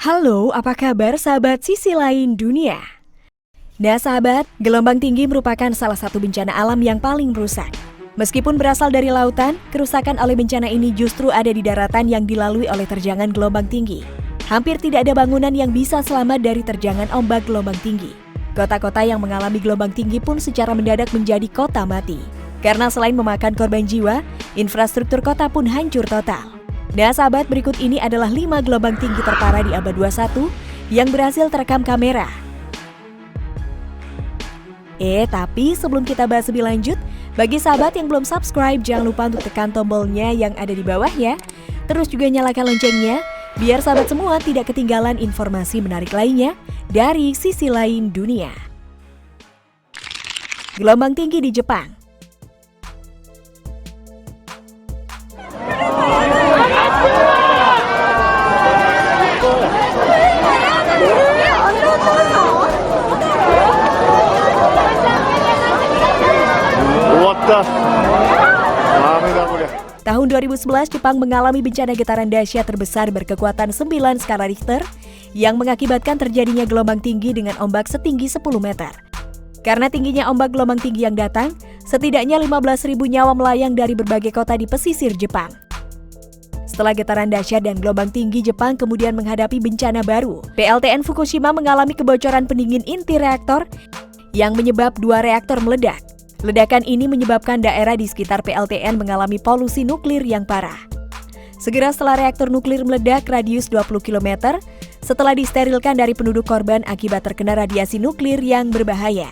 Halo, apa kabar sahabat sisi lain dunia? Nah sahabat, gelombang tinggi merupakan salah satu bencana alam yang paling merusak. Meskipun berasal dari lautan, kerusakan oleh bencana ini justru ada di daratan yang dilalui oleh terjangan gelombang tinggi. Hampir tidak ada bangunan yang bisa selamat dari terjangan ombak gelombang tinggi. Kota-kota yang mengalami gelombang tinggi pun secara mendadak menjadi kota mati. Karena selain memakan korban jiwa, infrastruktur kota pun hancur total. Nah sahabat, berikut ini adalah 5 gelombang tinggi terparah di abad 21 yang berhasil terekam kamera. Tapi sebelum kita bahas lebih lanjut, bagi sahabat yang belum subscribe, jangan lupa untuk tekan tombolnya yang ada di bawah ya. Terus juga nyalakan loncengnya, biar sahabat semua tidak ketinggalan informasi menarik lainnya dari sisi lain dunia. Gelombang tinggi di Jepang. Tahun 2011, Jepang mengalami bencana getaran dahsyat terbesar berkekuatan 9 skala Richter yang mengakibatkan terjadinya gelombang tinggi dengan ombak setinggi 10 meter. Karena tingginya ombak gelombang tinggi yang datang, setidaknya 15.000 nyawa melayang dari berbagai kota di pesisir Jepang. Setelah getaran dahsyat dan gelombang tinggi, Jepang kemudian menghadapi bencana baru. PLTN Fukushima mengalami kebocoran pendingin inti reaktor yang menyebab 2 reaktor meledak. Ledakan ini menyebabkan daerah di sekitar PLTN mengalami polusi nuklir yang parah. Segera setelah reaktor nuklir meledak radius 20 km, setelah disterilkan dari penduduk korban akibat terkena radiasi nuklir yang berbahaya.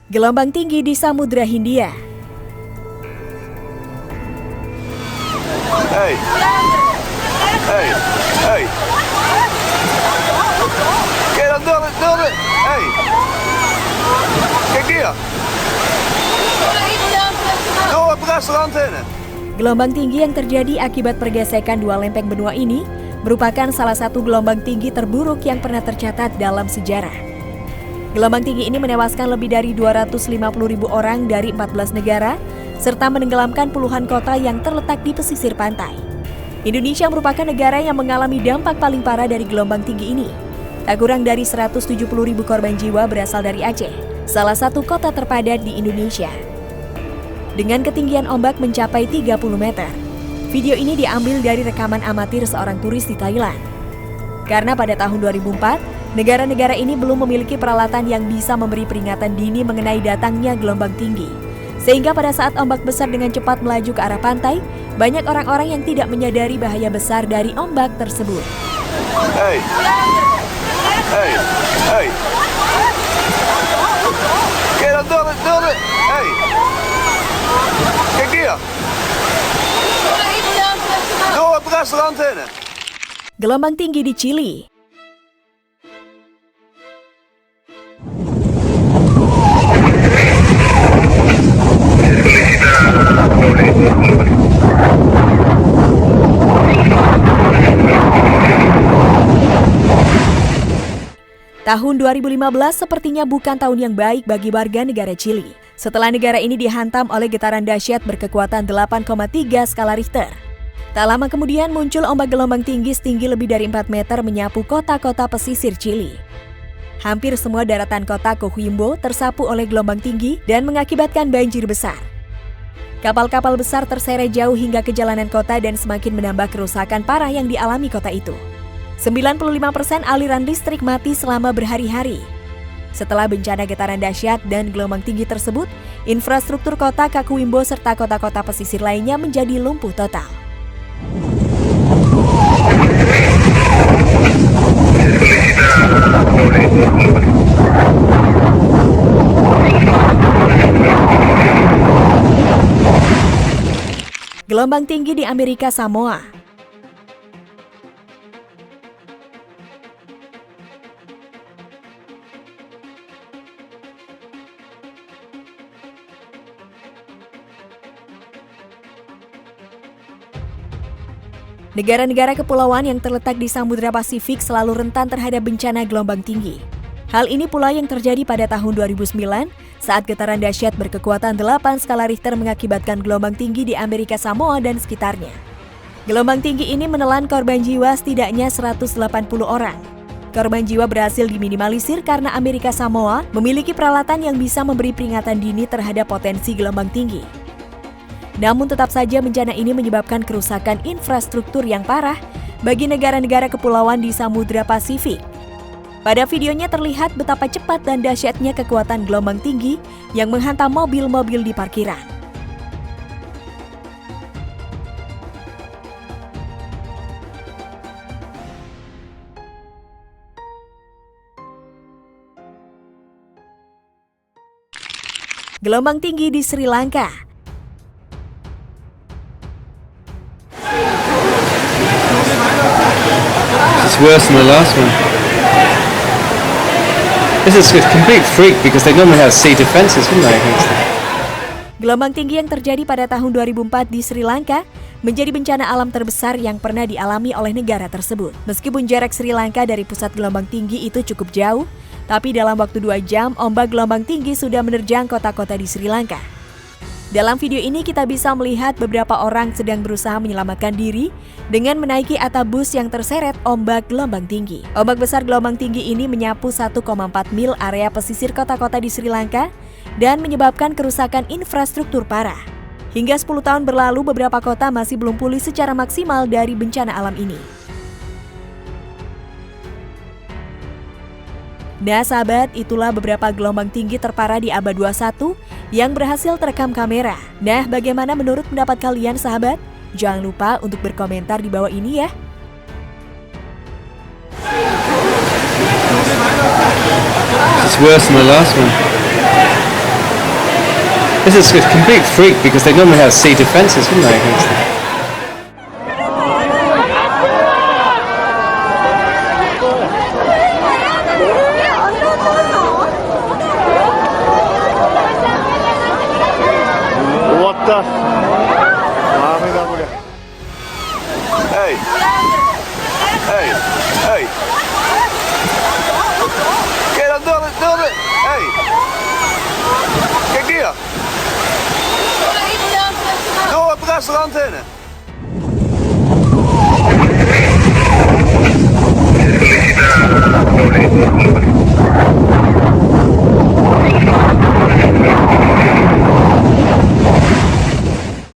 Gelombang tinggi di Samudra Hindia. Gelombang tinggi yang terjadi akibat pergesekan 2 lempeng benua ini merupakan salah satu gelombang tinggi terburuk yang pernah tercatat dalam sejarah. Gelombang tinggi ini menewaskan lebih dari 250.000 orang dari 14 negara, serta menenggelamkan puluhan kota yang terletak di pesisir pantai. Indonesia merupakan negara yang mengalami dampak paling parah dari gelombang tinggi ini. Tak kurang dari 170.000 korban jiwa berasal dari Aceh, salah satu kota terpadat di Indonesia. Dengan ketinggian ombak mencapai 30 meter. Video ini diambil dari rekaman amatir seorang turis di Thailand. Karena pada tahun 2004, negara-negara ini belum memiliki peralatan yang bisa memberi peringatan dini mengenai datangnya gelombang tinggi. Sehingga pada saat ombak besar dengan cepat melaju ke arah pantai, banyak orang-orang yang tidak menyadari bahaya besar dari ombak tersebut. Gelombang tinggi di Chili. Tahun 2015 sepertinya bukan tahun yang baik bagi warga negara Chili. Setelah negara ini dihantam oleh getaran dahsyat berkekuatan 8,3 skala Richter. Tak lama kemudian muncul ombak gelombang tinggi setinggi lebih dari 4 meter menyapu kota-kota pesisir Chili. Hampir semua daratan kota Coquimbo tersapu oleh gelombang tinggi dan mengakibatkan banjir besar. Kapal-kapal besar terseret jauh hingga ke jalanan kota dan semakin menambah kerusakan parah yang dialami kota itu. 95% aliran listrik mati selama berhari-hari. Setelah bencana getaran dahsyat dan gelombang tinggi tersebut, infrastruktur kota Coquimbo serta kota-kota pesisir lainnya menjadi lumpuh total. Gelombang tinggi di Amerika Samoa. Negara-negara kepulauan yang terletak di Samudra Pasifik selalu rentan terhadap bencana gelombang tinggi. Hal ini pula yang terjadi pada tahun 2009 saat getaran dahsyat berkekuatan 8 skala Richter mengakibatkan gelombang tinggi di Amerika Samoa dan sekitarnya. Gelombang tinggi ini menelan korban jiwa setidaknya 180 orang. Korban jiwa berhasil diminimalisir karena Amerika Samoa memiliki peralatan yang bisa memberi peringatan dini terhadap potensi gelombang tinggi. Namun tetap saja bencana ini menyebabkan kerusakan infrastruktur yang parah bagi negara-negara kepulauan di Samudra Pasifik. Pada videonya terlihat betapa cepat dan dahsyatnya kekuatan gelombang tinggi yang menghantam mobil-mobil di parkiran. Gelombang tinggi di Sri Lanka. It's worse than the last one. This is a complete freak because they normally have sea defenses, wouldn't they? Gelombang tinggi yang terjadi pada tahun 2004 di Sri Lanka menjadi bencana alam terbesar yang pernah dialami oleh negara tersebut. Meskipun jarak Sri Lanka dari pusat gelombang tinggi itu cukup jauh, tapi dalam waktu 2 jam, ombak gelombang tinggi sudah menerjang kota-kota di Sri Lanka. Dalam video ini kita bisa melihat beberapa orang sedang berusaha menyelamatkan diri dengan menaiki atap bus yang terseret ombak gelombang tinggi. Ombak besar gelombang tinggi ini menyapu 1,4 mil area pesisir kota-kota di Sri Lanka dan menyebabkan kerusakan infrastruktur parah. Hingga 10 tahun berlalu, beberapa kota masih belum pulih secara maksimal dari bencana alam ini. Nah sahabat, itulah beberapa gelombang tinggi terparah di abad 21 yang berhasil terekam kamera. Nah, bagaimana menurut pendapat kalian sahabat? Jangan lupa untuk berkomentar di bawah ini ya. It's worse than the last one. This is a complete freak because they normally have sea defenses, wouldn't they? Hey, hey, hey. Kijk dan door het. Hey. Kijk hier. Door het restaurant heen.